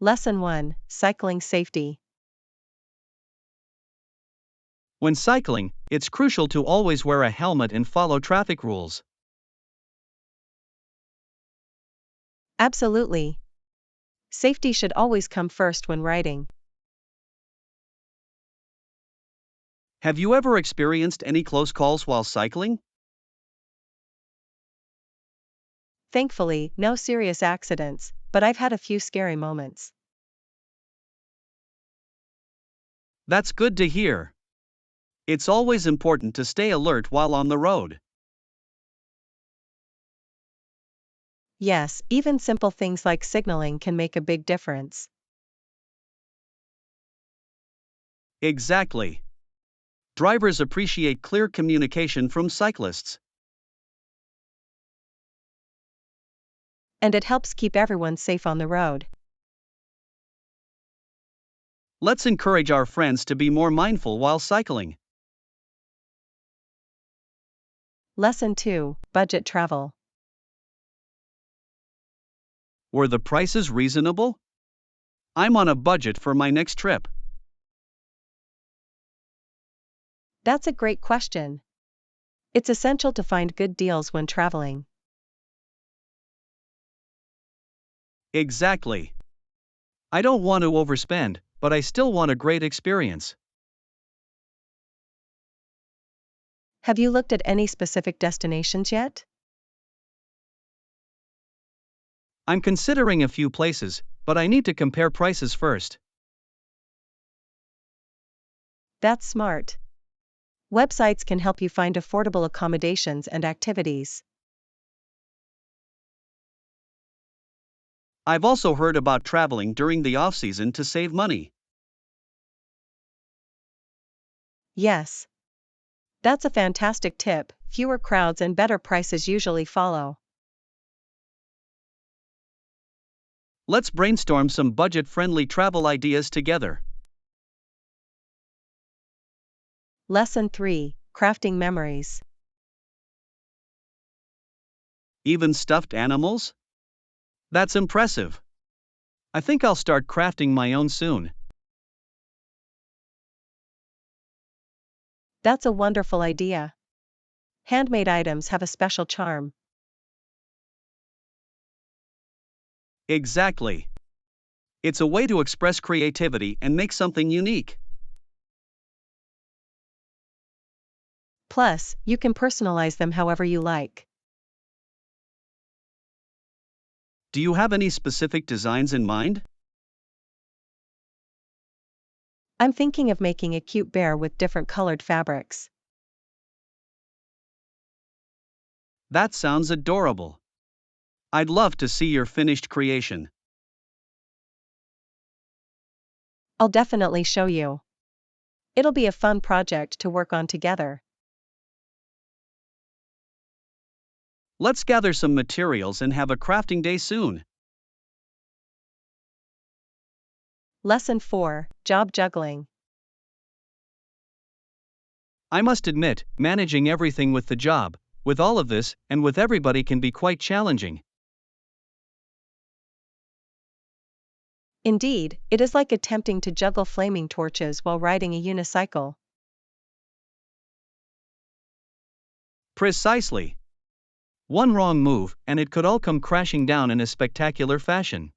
Lesson 1, Cycling Safety. When cycling, it's crucial to always wear a helmet and follow traffic rules. Absolutely. Safety should always come first when riding. Have you ever experienced any close calls while cycling? Thankfully, no serious accidents, but I've had a few scary moments. That's good to hear. It's always important to stay alert while on the road. Yes, even simple things like signaling can make a big difference. Exactly. Drivers appreciate clear communication from cyclists. And it helps keep everyone safe on the road. Let's encourage our friends to be more mindful while cycling. Lesson 2, Budget Travel. Were the prices reasonable? I'm on a budget for my next trip. That's a great question. It's essential to find good deals when traveling. Exactly. I don't want to overspend, but I still want a great experience. Have you looked at any specific destinations yet? I'm considering a few places, but I need to compare prices first. That's smart. Websites can help you find affordable accommodations and activities. I've also heard about traveling during the off-season to save money. Yes. That's a fantastic tip. Fewer crowds and better prices usually follow. Let's brainstorm some budget-friendly travel ideas together. Lesson 3, Crafting Memories. Even stuffed animals? That's impressive. I think I'll start crafting my own soon. That's a wonderful idea. Handmade items have a special charm. Exactly. It's a way to express creativity and make something unique. Plus, you can personalize them however you like. Do you have any specific designs in mind? I'm thinking of making a cute bear with different colored fabrics. That sounds adorable. I'd love to see your finished creation. I'll definitely show you. It'll be a fun project to work on together. Let's gather some materials and have a crafting day soon. Lesson 4, Job Juggling. I must admit, managing everything with the job, with all of this, and with everybody can be quite challenging. Indeed, it is like attempting to juggle flaming torches while riding a unicycle. Precisely. One wrong move, and it could all come crashing down in a spectacular fashion.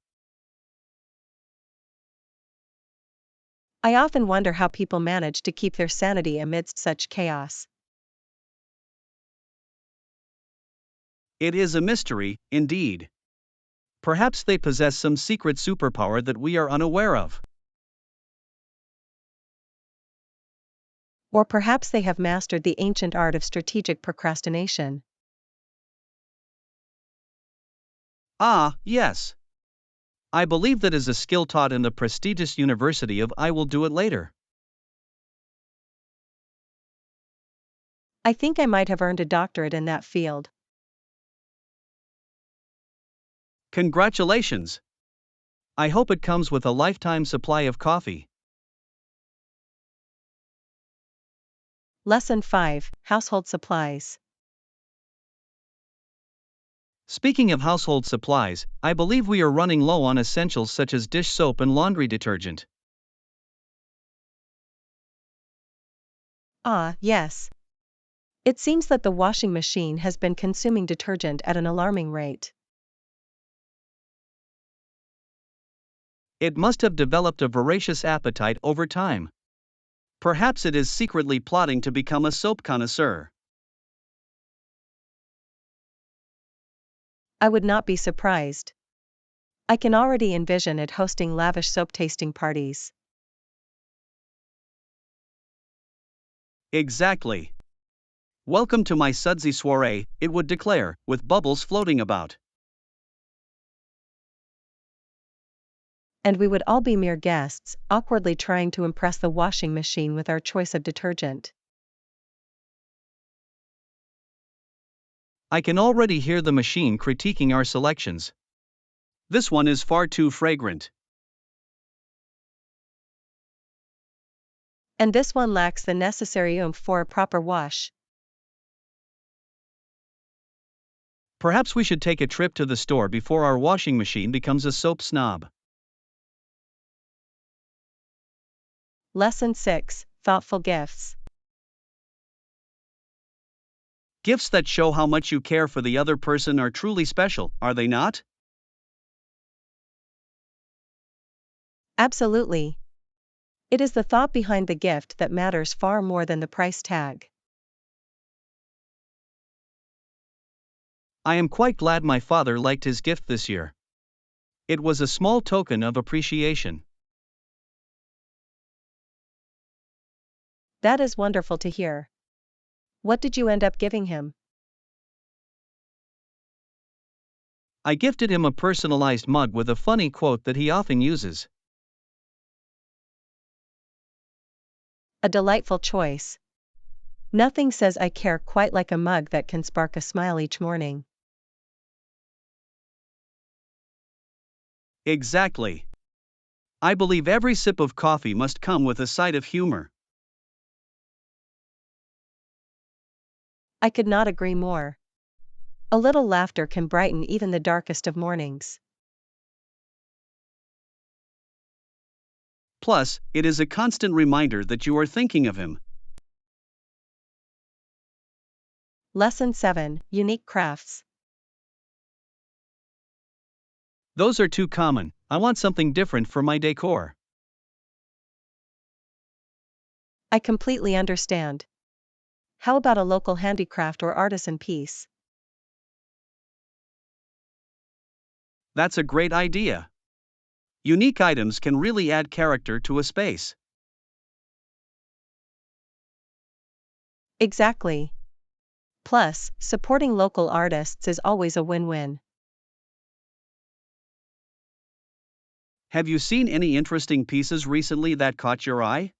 I often wonder how people manage to keep their sanity amidst such chaos. It is a mystery, indeed. Perhaps they possess some secret superpower that we are unaware of. Or perhaps they have mastered the ancient art of strategic procrastination. Ah, yes. I believe that is a skill taught in the prestigious University of I Will Do It Later. I think I might have earned a doctorate in that field. Congratulations! I hope it comes with a lifetime supply of coffee. Lesson 5, Household Supplies. Speaking of household supplies, I believe we are running low on essentials such as dish soap and laundry detergent. Ah, yes. It seems that the washing machine has been consuming detergent at an alarming rate. It must have developed a voracious appetite over time. Perhaps it is secretly plotting to become a soap connoisseur. I would not be surprised. I can already envision it hosting lavish soap tasting parties. Exactly. Welcome to my sudsy soiree, it would declare, with bubbles floating about. And we would all be mere guests, awkwardly trying to impress the washing machine with our choice of detergent. I can already hear the machine critiquing our selections. This one is far too fragrant. And this one lacks the necessary oomph for a proper wash. Perhaps we should take a trip to the store before our washing machine becomes a soap snob. Lesson 6, Thoughtful Gifts. Gifts that show how much you care for the other person are truly special, are they not? Absolutely. It is the thought behind the gift that matters far more than the price tag. I am quite glad my father liked his gift this year. It was a small token of appreciation. That is wonderful to hear. What did you end up giving him? I gifted him a personalized mug with a funny quote that he often uses. A delightful choice. Nothing says I care quite like a mug that can spark a smile each morning. Exactly. I believe every sip of coffee must come with a side of humor. I could not agree more. A little laughter can brighten even the darkest of mornings. Plus, it is a constant reminder that you are thinking of him. Lesson 7, Unique Crafts. Those are too common. I want something different for my decor. I completely understand. How about a local handicraft or artisan piece? That's a great idea. Unique items can really add character to a space. Exactly. Plus, supporting local artists is always a win-win. Have you seen any interesting pieces recently that caught your eye?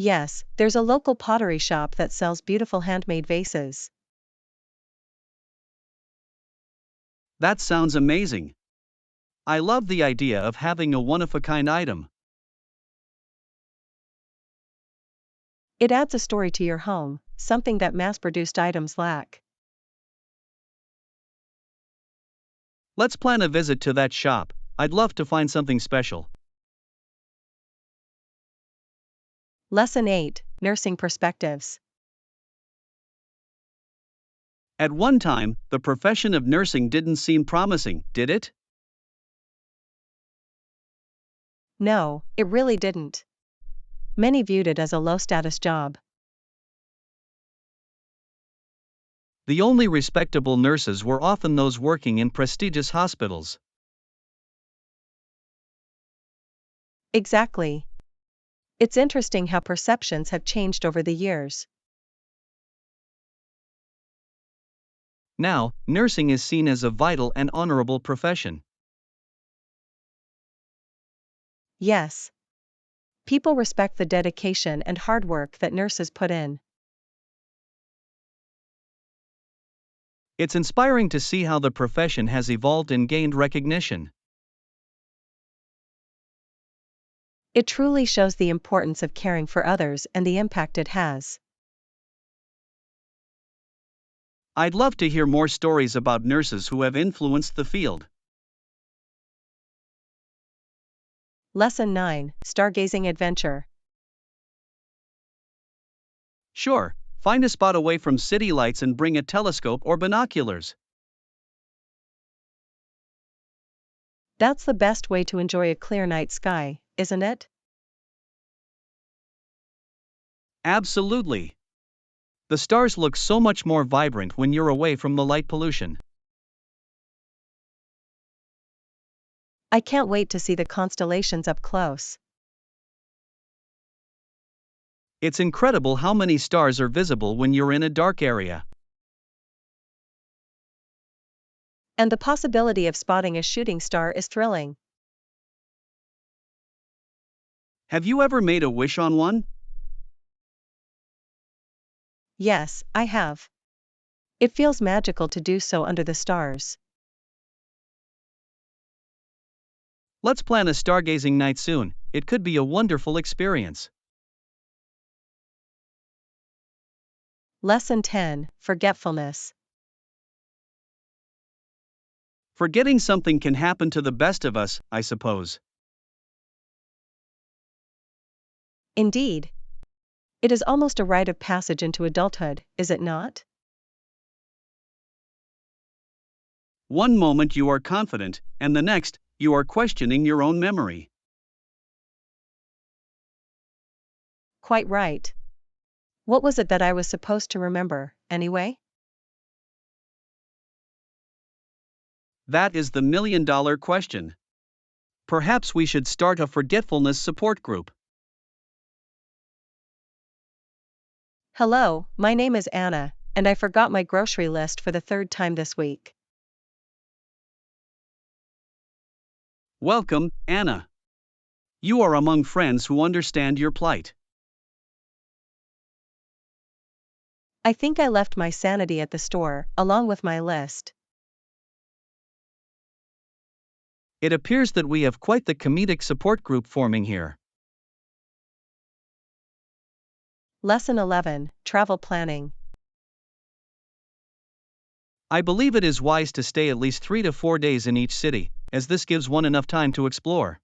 Yes, there's a local pottery shop that sells beautiful handmade vases. That sounds amazing. I love the idea of having a one-of-a-kind item. It adds a story to your home, something that mass-produced items lack. Let's plan a visit to that shop. I'd love to find something special. Lesson 8, Nursing Perspectives. At one time, the profession of nursing didn't seem promising, did it? No, it really didn't. Many viewed it as a low-status job. The only respectable nurses were often those working in prestigious hospitals. Exactly. It's interesting how perceptions have changed over the years. Now, nursing is seen as a vital and honorable profession. Yes. People respect the dedication and hard work that nurses put in. It's inspiring to see how the profession has evolved and gained recognition. It truly shows the importance of caring for others and the impact it has. I'd love to hear more stories about nurses who have influenced the field. Lesson 9, Stargazing Adventure. Sure, find a spot away from city lights and bring a telescope or binoculars. That's the best way to enjoy a clear night sky, isn't it? Absolutely. The stars look so much more vibrant when you're away from the light pollution. I can't wait to see the constellations up close. It's incredible how many stars are visible when you're in a dark area. And the possibility of spotting a shooting star is thrilling. Have you ever made a wish on one? Yes, I have. It feels magical to do so under the stars. Let's plan a stargazing night soon. It could be a wonderful experience. Lesson 10, Forgetfulness. Forgetting something can happen to the best of us, I suppose. Indeed. It is almost a rite of passage into adulthood, is it not? One moment you are confident, and the next, you are questioning your own memory. Quite right. What was it that I was supposed to remember, anyway? That is the million-dollar question. Perhaps we should start a forgetfulness support group. Hello, my name is Anna, and I forgot my grocery list for the third time this week. Welcome, Anna. You are among friends who understand your plight. I think I left my sanity at the store, along with my list. It appears that we have quite the comedic support group forming here. Lesson 11, Travel Planning. I believe it is wise to stay at least 3 to 4 days in each city, as this gives one enough time to explore.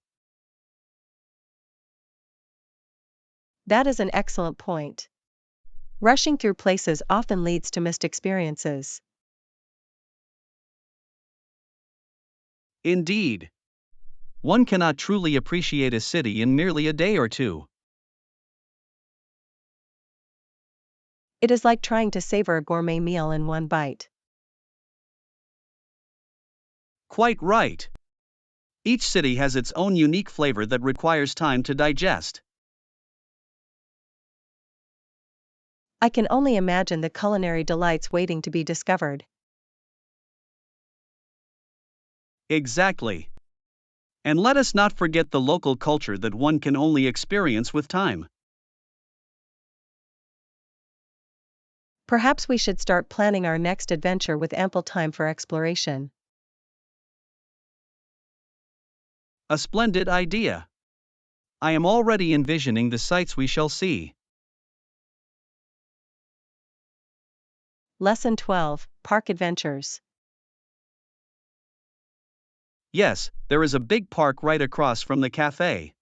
That is an excellent point. Rushing through places often leads to missed experiences. Indeed. One cannot truly appreciate a city in merely a day or two. It is like trying to savor a gourmet meal in one bite. Quite right. Each city has its own unique flavor that requires time to digest. I can only imagine the culinary delights waiting to be discovered. Exactly. And let us not forget the local culture that one can only experience with time. Perhaps we should start planning our next adventure with ample time for exploration. A splendid idea. I am already envisioning the sights we shall see. Lesson 12, Park Adventures. Yes, there is a big park right across from the cafe.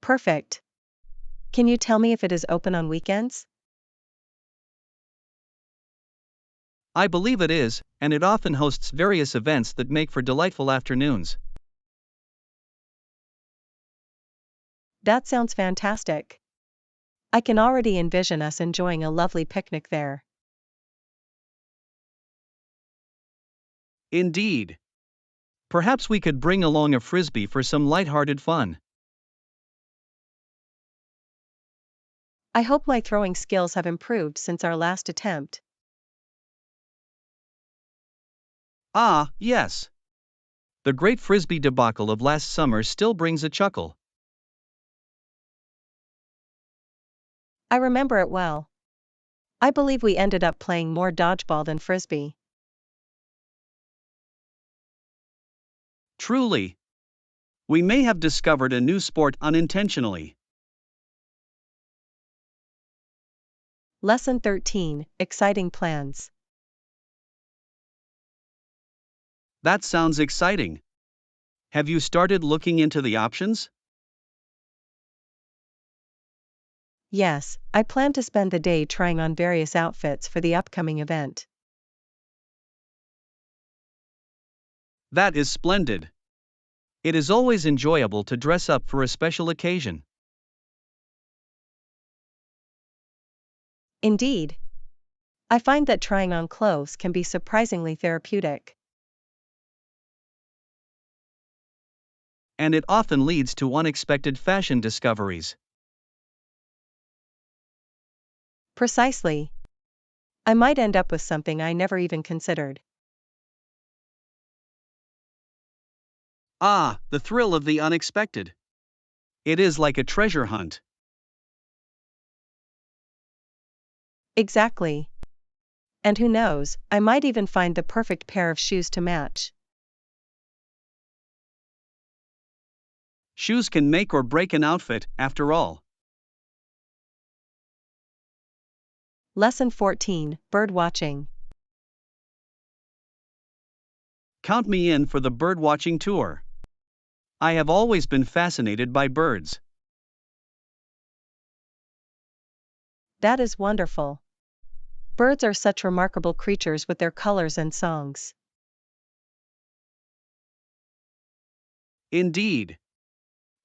Perfect. Can you tell me if it is open on weekends? I believe it is, and it often hosts various events that make for delightful afternoons. That sounds fantastic. I can already envision us enjoying a lovely picnic there. Indeed. Perhaps we could bring along a frisbee for some light-hearted fun. I hope my throwing skills have improved since our last attempt. Ah, yes. The great frisbee debacle of last summer still brings a chuckle. I remember it well. I believe we ended up playing more dodgeball than frisbee. Truly. We may have discovered a new sport unintentionally. Lesson 13, Exciting Plans. That sounds exciting. Have you started looking into the options? Yes, I plan to spend the day trying on various outfits for the upcoming event. That is splendid. It is always enjoyable to dress up for a special occasion. Indeed. I find that trying on clothes can be surprisingly therapeutic. And it often leads to unexpected fashion discoveries. Precisely. I might end up with something I never even considered. Ah, the thrill of the unexpected. It is like a treasure hunt. Exactly. And who knows, I might even find the perfect pair of shoes to match. Shoes can make or break an outfit, after all. Lesson 14, Bird Watching. Count me in for the bird-watching tour. I have always been fascinated by birds. That is wonderful. Birds are such remarkable creatures with their colors and songs. Indeed.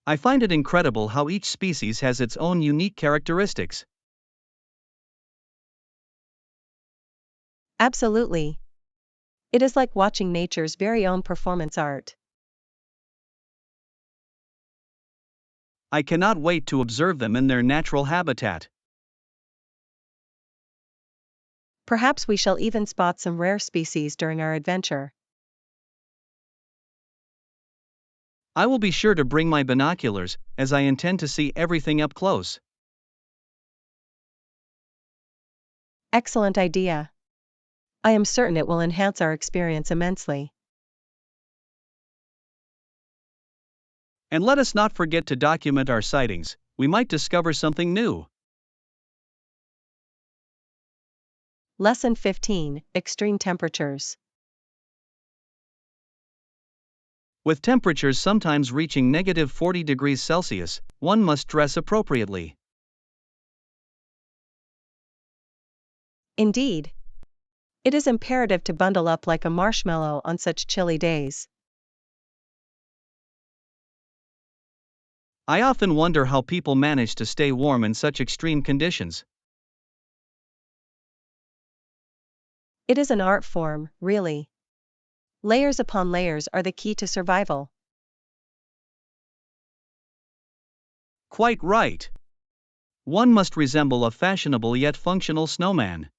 I find it incredible how each species has its own unique characteristics. Absolutely. It is like watching nature's very own performance art. I cannot wait to observe them in their natural habitat. Perhaps we shall even spot some rare species during our adventure. I will be sure to bring my binoculars, as I intend to see everything up close. Excellent idea. I am certain it will enhance our experience immensely. And let us not forget to document our sightings, we might discover something new. Lesson 15, Extreme Temperatures. With temperatures sometimes reaching negative 40 degrees Celsius, one must dress appropriately. Indeed. It is imperative to bundle up like a marshmallow on such chilly days. I often wonder how people manage to stay warm in such extreme conditions. It is an art form, really. Layers upon layers are the key to survival. Quite right. One must resemble a fashionable yet functional snowman.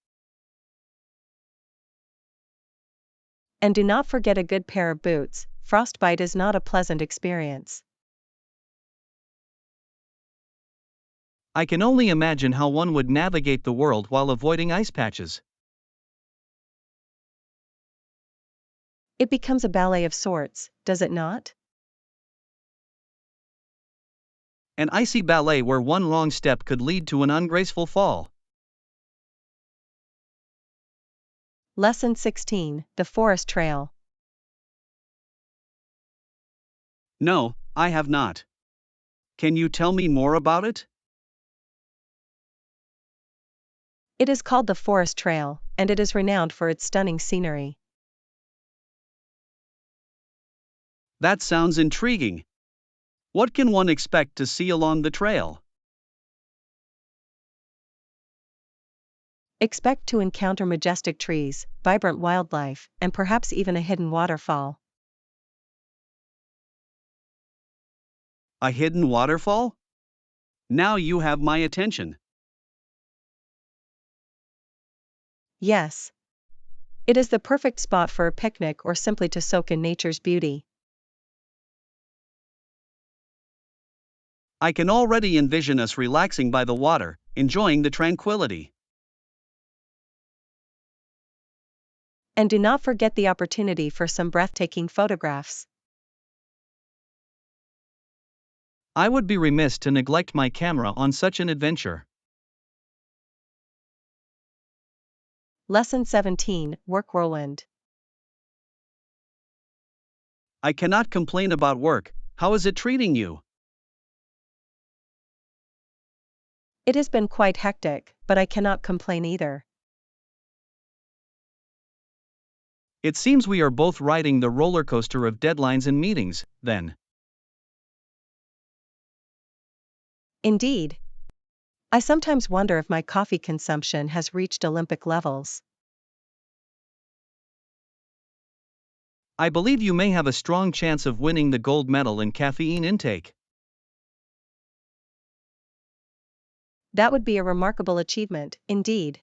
And do not forget a good pair of boots. Frostbite is not a pleasant experience. I can only imagine how one would navigate the world while avoiding ice patches. It becomes a ballet of sorts, does it not? An icy ballet where one wrong step could lead to an ungraceful fall. Lesson 16, The Forest Trail. No, I have not. Can you tell me more about it? It is called the Forest Trail, and it is renowned for its stunning scenery. That sounds intriguing. What can one expect to see along the trail? Expect to encounter majestic trees, vibrant wildlife, and perhaps even a hidden waterfall. A hidden waterfall? Now you have my attention. Yes. It is the perfect spot for a picnic or simply to soak in nature's beauty. I can already envision us relaxing by the water, enjoying the tranquility. And do not forget the opportunity for some breathtaking photographs. I would be remiss to neglect my camera on such an adventure. Lesson 17, Work Whirlwind. I cannot complain about work. How is it treating you? It has been quite hectic, but I cannot complain either. It seems we are both riding the roller coaster of deadlines and meetings, then. Indeed. I sometimes wonder if my coffee consumption has reached Olympic levels. I believe you may have a strong chance of winning the gold medal in caffeine intake. That would be a remarkable achievement, indeed.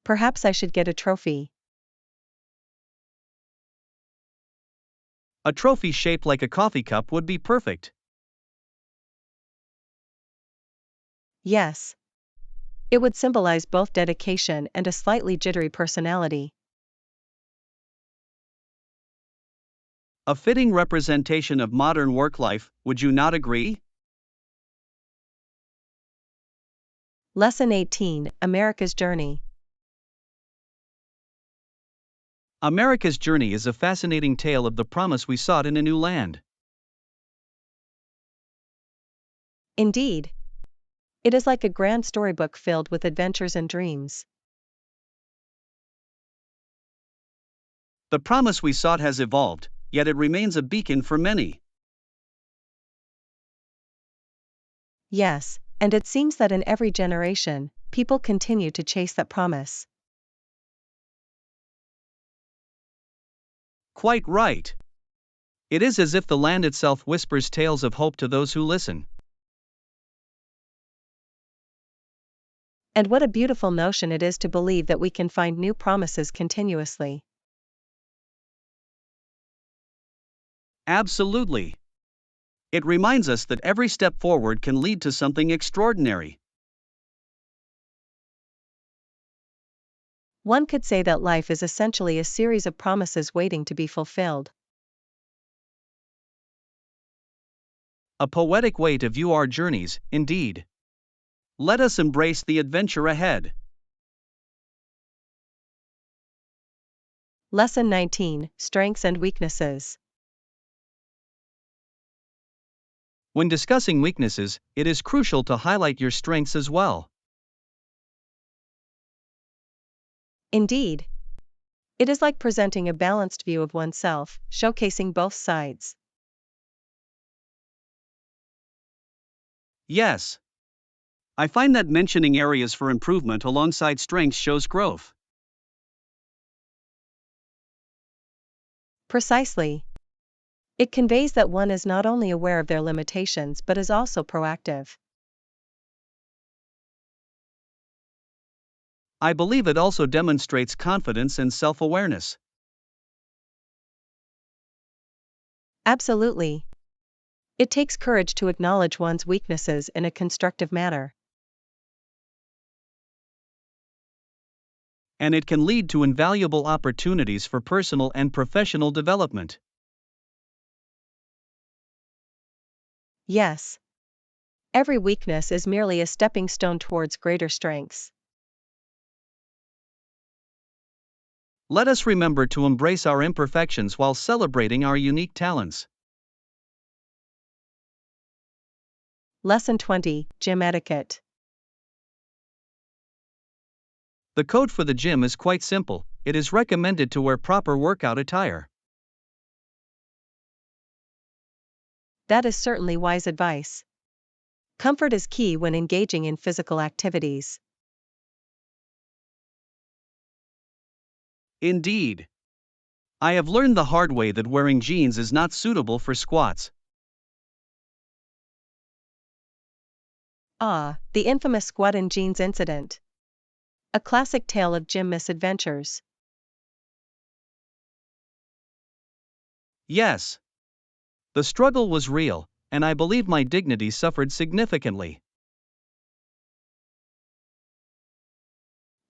Perhaps I should get a trophy. A trophy shaped like a coffee cup would be perfect. Yes. It would symbolize both dedication and a slightly jittery personality. A fitting representation of modern work life, would you not agree? Lesson 18, America's Journey. America's journey is a fascinating tale of the promise we sought in a new land. Indeed. It is like a grand storybook filled with adventures and dreams. The promise we sought has evolved, yet it remains a beacon for many. Yes, and it seems that in every generation, people continue to chase that promise. Quite right. It is as if the land itself whispers tales of hope to those who listen. And what a beautiful notion it is to believe that we can find new promises continuously. Absolutely. It reminds us that every step forward can lead to something extraordinary. One could say that life is essentially a series of promises waiting to be fulfilled. A poetic way to view our journeys, indeed. Let us embrace the adventure ahead. Lesson 19, Strengths and Weaknesses. When discussing weaknesses, it is crucial to highlight your strengths as well. Indeed. It is like presenting a balanced view of oneself, showcasing both sides. Yes. I find that mentioning areas for improvement alongside strengths shows growth. Precisely. It conveys that one is not only aware of their limitations but is also proactive. I believe it also demonstrates confidence and self-awareness. Absolutely. It takes courage to acknowledge one's weaknesses in a constructive manner. And it can lead to invaluable opportunities for personal and professional development. Yes. Every weakness is merely a stepping stone towards greater strengths. Let us remember to embrace our imperfections while celebrating our unique talents. Lesson 20, Gym Etiquette. The code for the gym is quite simple. It is recommended to wear proper workout attire. That is certainly wise advice. Comfort is key when engaging in physical activities. Indeed. I have learned the hard way that wearing jeans is not suitable for squats. Ah, the infamous squat in jeans incident. A classic tale of gym misadventures. Yes. The struggle was real, and I believe my dignity suffered significantly.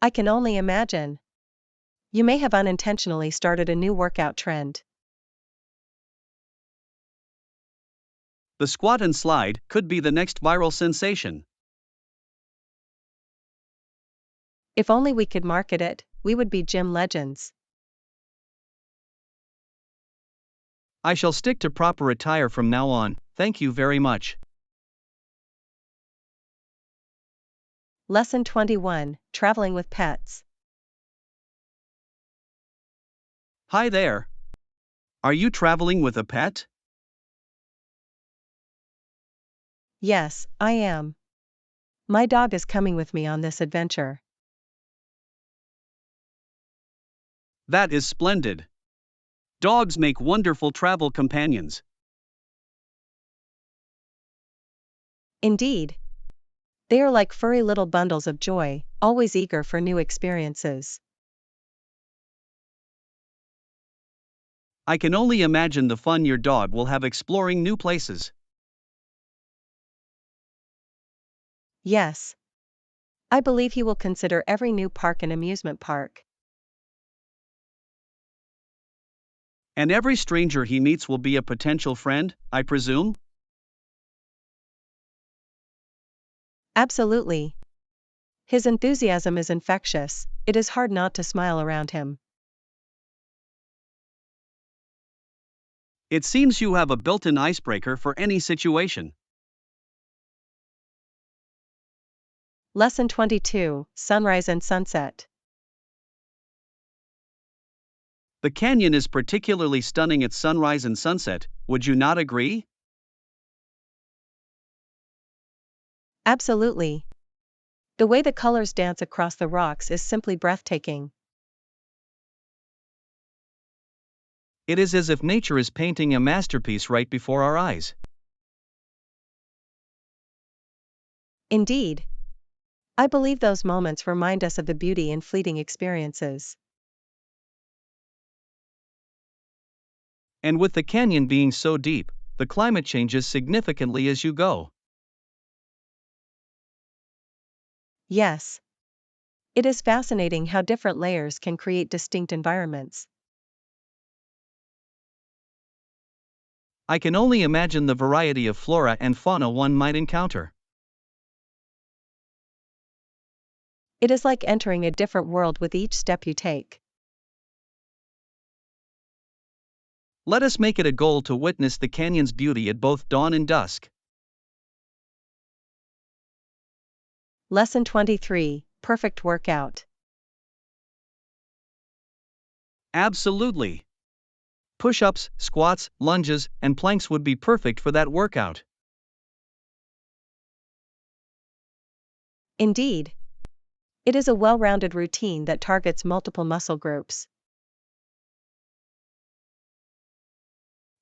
I can only imagine. You may have unintentionally started a new workout trend. The squat and slide could be the next viral sensation. If only we could market it, we would be gym legends. I shall stick to proper attire from now on, thank you very much. Lesson 21, Traveling with Pets. Hi there. Are you traveling with a pet? Yes, I am. My dog is coming with me on this adventure. That is splendid. Dogs make wonderful travel companions. Indeed. They are like furry little bundles of joy, always eager for new experiences. I can only imagine the fun your dog will have exploring new places. Yes. I believe he will consider every new park an amusement park. And every stranger he meets will be a potential friend, I presume? Absolutely. His enthusiasm is infectious, it is hard not to smile around him. It seems you have a built-in icebreaker for any situation. Lesson 22, Sunrise and Sunset. The canyon is particularly stunning at sunrise and sunset, would you not agree? Absolutely. The way the colors dance across the rocks is simply breathtaking. It is as if nature is painting a masterpiece right before our eyes. Indeed. I believe those moments remind us of the beauty in fleeting experiences. And with the canyon being so deep, the climate changes significantly as you go. Yes. It is fascinating how different layers can create distinct environments. I can only imagine the variety of flora and fauna one might encounter. It is like entering a different world with each step you take. Let us make it a goal to witness the canyon's beauty at both dawn and dusk. Lesson 23, Perfect Workout. Absolutely. Push-ups, squats, lunges, and planks would be perfect for that workout. Indeed. It is a well-rounded routine that targets multiple muscle groups.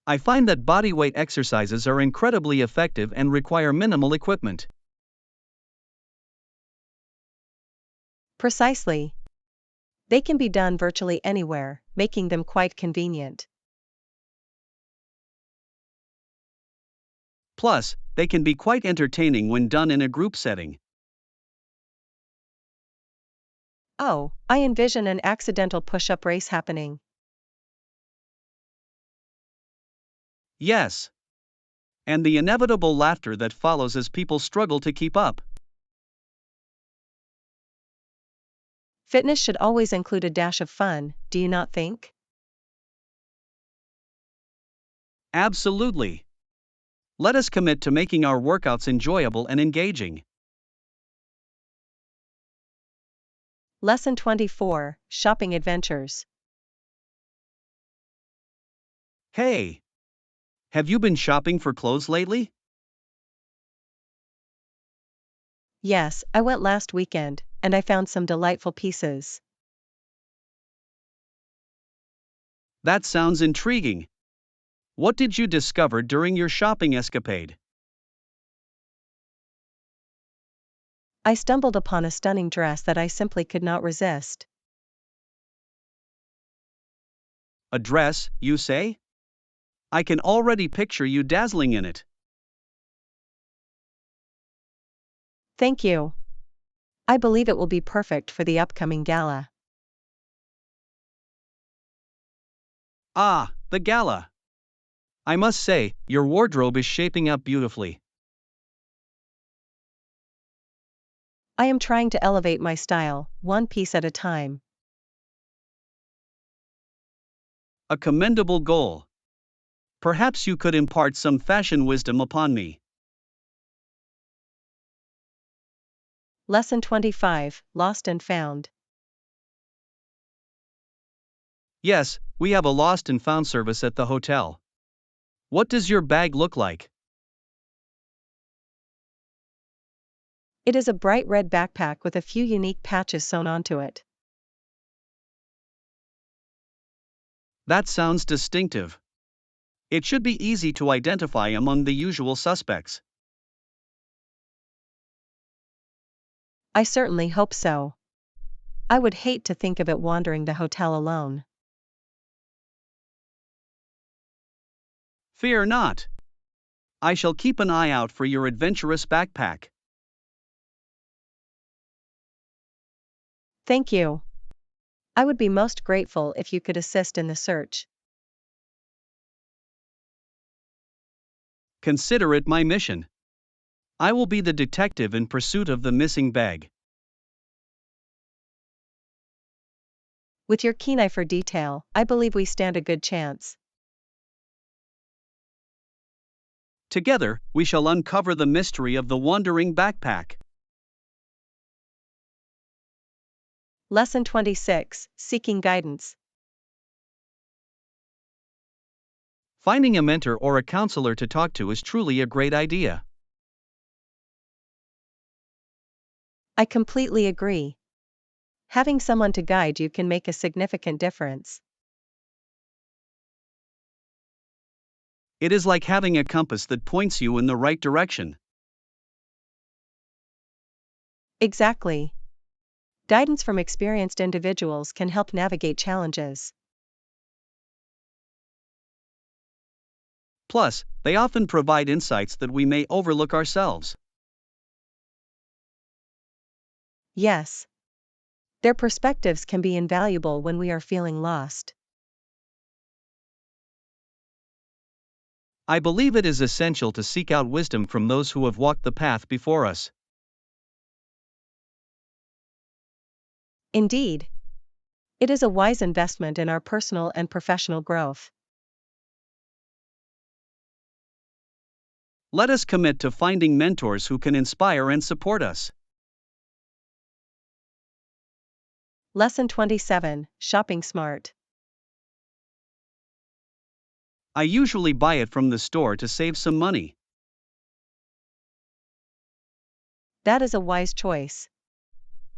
I find that bodyweight exercises are incredibly effective and require minimal equipment. Precisely. They can be done virtually anywhere, making them quite convenient. Plus, they can be quite entertaining when done in a group setting. Oh, I envision an accidental push-up race happening. Yes. And the inevitable laughter that follows as people struggle to keep up. Fitness should always include a dash of fun, do you not think? Absolutely. Let us commit to making our workouts enjoyable and engaging. Lesson 24, Shopping Adventures. Hey! Have you been shopping for clothes lately? Yes, I went last weekend, and I found some delightful pieces. That sounds intriguing. What did you discover during your shopping escapade? I stumbled upon a stunning dress that I simply could not resist. A dress, you say? I can already picture you dazzling in it. Thank you. I believe it will be perfect for the upcoming gala. Ah, the gala. I must say, your wardrobe is shaping up beautifully. I am trying to elevate my style, one piece at a time. A commendable goal. Perhaps you could impart some fashion wisdom upon me. Lesson 25, Lost and Found. Yes, we have a lost and found service at the hotel. What does your bag look like? It is a bright red backpack with a few unique patches sewn onto it. That sounds distinctive. It should be easy to identify among the usual suspects. I certainly hope so. I would hate to think of it wandering the hotel alone. Fear not. I shall keep an eye out for your adventurous backpack. Thank you. I would be most grateful if you could assist in the search. Consider it my mission. I will be the detective in pursuit of the missing bag. With your keen eye for detail, I believe we stand a good chance. Together, we shall uncover the mystery of the wandering backpack. Lesson 26, Seeking Guidance. Finding a mentor or a counselor to talk to is truly a great idea. I completely agree. Having someone to guide you can make a significant difference. It is like having a compass that points you in the right direction. Exactly. Guidance from experienced individuals can help navigate challenges. Plus, they often provide insights that we may overlook ourselves. Yes. Their perspectives can be invaluable when we are feeling lost. I believe it is essential to seek out wisdom from those who have walked the path before us. Indeed. It is a wise investment in our personal and professional growth. Let us commit to finding mentors who can inspire and support us. Lesson 27, Shopping Smart. I usually buy it from the store to save some money. That is a wise choice.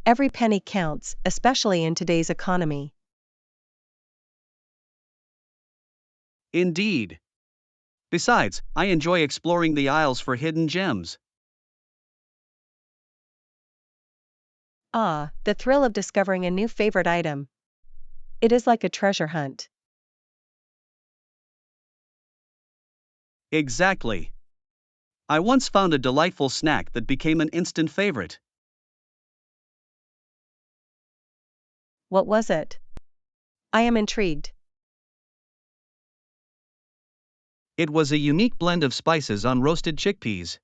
Every penny counts, especially in today's economy. Indeed. Besides, I enjoy exploring the aisles for hidden gems. Ah, the thrill of discovering a new favorite item. It is like a treasure hunt. Exactly. I once found a delightful snack that became an instant favorite. What was it? I am intrigued. It was a unique blend of spices on roasted chickpeas.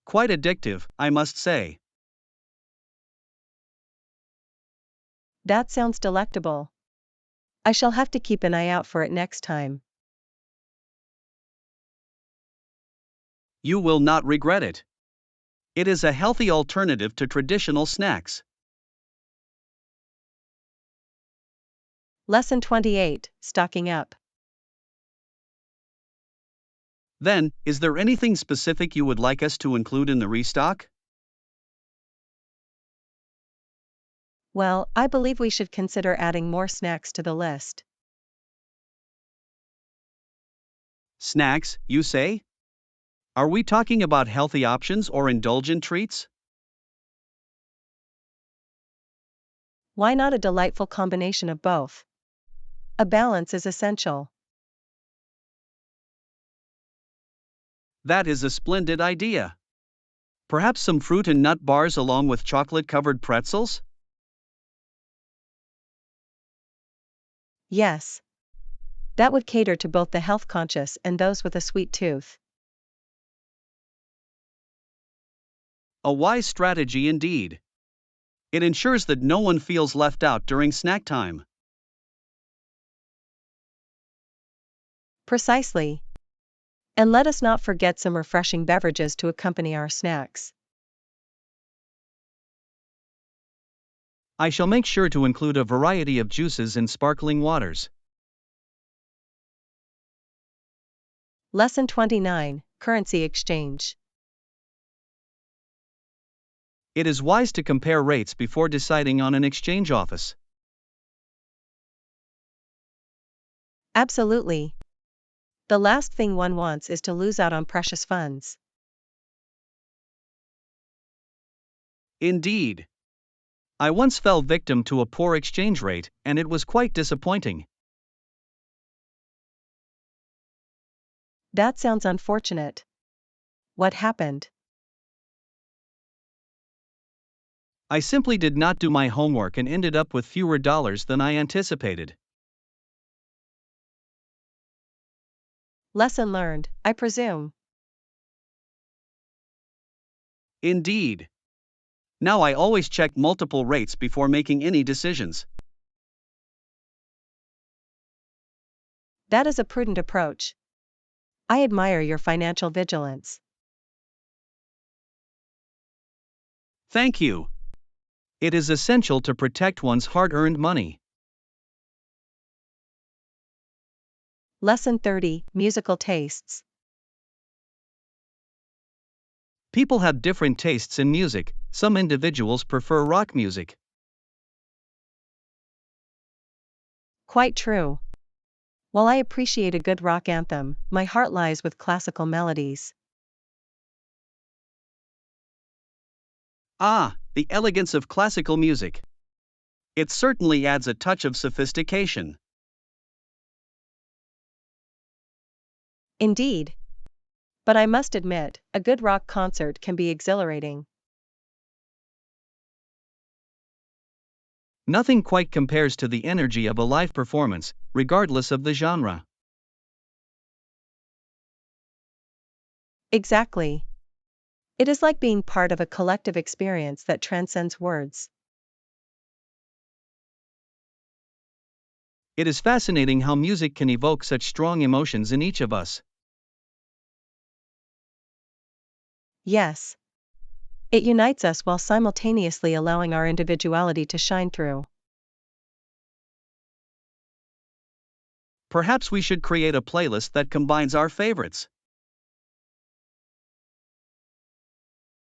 Quite addictive, I must say. That sounds delectable. I shall have to keep an eye out for it next time. You will not regret it. It is a healthy alternative to traditional snacks. Lesson 28, Stocking Up. Then, is there anything specific you would like us to include in the restock? Well, I believe we should consider adding more snacks to the list. Snacks, you say? Are we talking about healthy options or indulgent treats? Why not a delightful combination of both? A balance is essential. That is a splendid idea. Perhaps some fruit and nut bars along with chocolate-covered pretzels? Yes. That would cater to both the health conscious and those with a sweet tooth. A wise strategy indeed. It ensures that no one feels left out during snack time. Precisely. And let us not forget some refreshing beverages to accompany our snacks. I shall make sure to include a variety of juices and sparkling waters. Lesson 29, Currency Exchange. It is wise to compare rates before deciding on an exchange office. Absolutely. The last thing one wants is to lose out on precious funds. Indeed. I once fell victim to a poor exchange rate, and it was quite disappointing. That sounds unfortunate. What happened? I simply did not do my homework and ended up with fewer dollars than I anticipated. Lesson learned, I presume. Indeed. Now I always check multiple rates before making any decisions. That is a prudent approach. I admire your financial vigilance. Thank you. It is essential to protect one's hard-earned money. Lesson 30, Musical Tastes. People have different tastes in music. Some individuals prefer rock music. Quite true. While I appreciate a good rock anthem, my heart lies with classical melodies. Ah, the elegance of classical music. It certainly adds a touch of sophistication. Indeed. But I must admit, a good rock concert can be exhilarating. Nothing quite compares to the energy of a live performance, regardless of the genre. Exactly. It is like being part of a collective experience that transcends words. It is fascinating how music can evoke such strong emotions in each of us. Yes. It unites us while simultaneously allowing our individuality to shine through. Perhaps we should create a playlist that combines our favorites.